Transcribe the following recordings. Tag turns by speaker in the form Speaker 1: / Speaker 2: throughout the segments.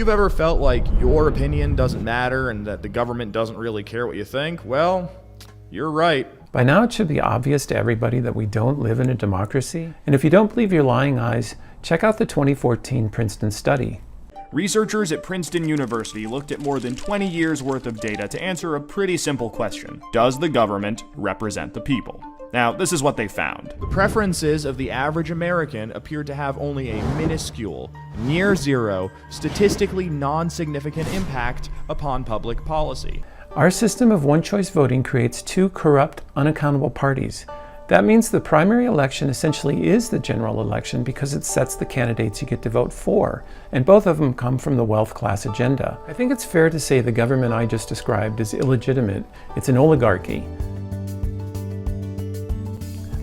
Speaker 1: You've ever felt like your opinion doesn't matter and that the government doesn't really care what you think? Well, you're right.
Speaker 2: By now it should be obvious to everybody that we don't live in a democracy. And if you don't believe your lying eyes, check out the 2014 Princeton study.
Speaker 1: Researchers at Princeton University looked at more than 20 years worth of data to answer a pretty simple question. Does the government represent the people? Now, this is what they found. The preferences of the average American appear to have only a minuscule, near zero, statistically non-significant impact upon public policy.
Speaker 2: Our system of one-choice voting creates two corrupt, unaccountable parties. That means the primary election essentially is the general election because it sets the candidates you get to vote for, and both of them come from the wealth class agenda. I think it's fair to say the government I just described is illegitimate. It's an oligarchy.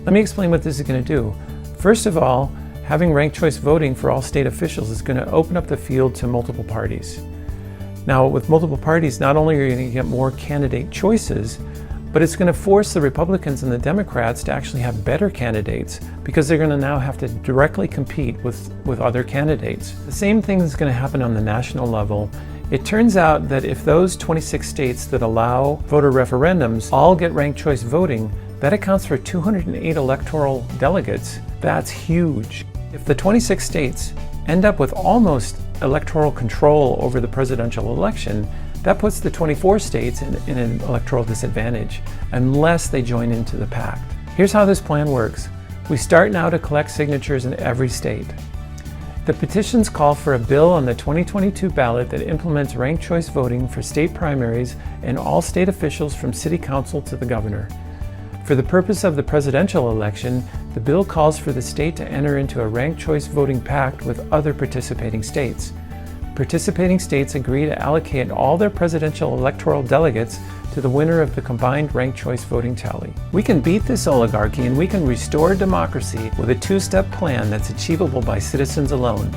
Speaker 2: Let me explain what this is going to do. First of all, having ranked choice voting for all state officials is going to open up the field to multiple parties. Now, with multiple parties, not only are you going to get more candidate choices, but it's going to force the Republicans and the Democrats to actually have better candidates because they're going to now have to directly compete with other candidates. The same thing is going to happen on the national level. It turns out that if those 26 states that allow voter referendums all get ranked choice voting, that accounts for 208 electoral delegates. That's huge. If the 26 states end up with almost electoral control over the presidential election, that puts the 24 states in an electoral disadvantage unless they join into the pact. Here's how this plan works. We start now to collect signatures in every state. The petitions call for a bill on the 2022 ballot that implements ranked choice voting for state primaries and all state officials from city council to the governor. For the purpose of the presidential election, the bill calls for the state to enter into a ranked choice voting pact with other participating states. Participating states agree to allocate all their presidential electoral delegates to the winner of the combined ranked choice voting tally. We can beat this oligarchy and we can restore democracy with a two-step plan that's achievable by citizens alone.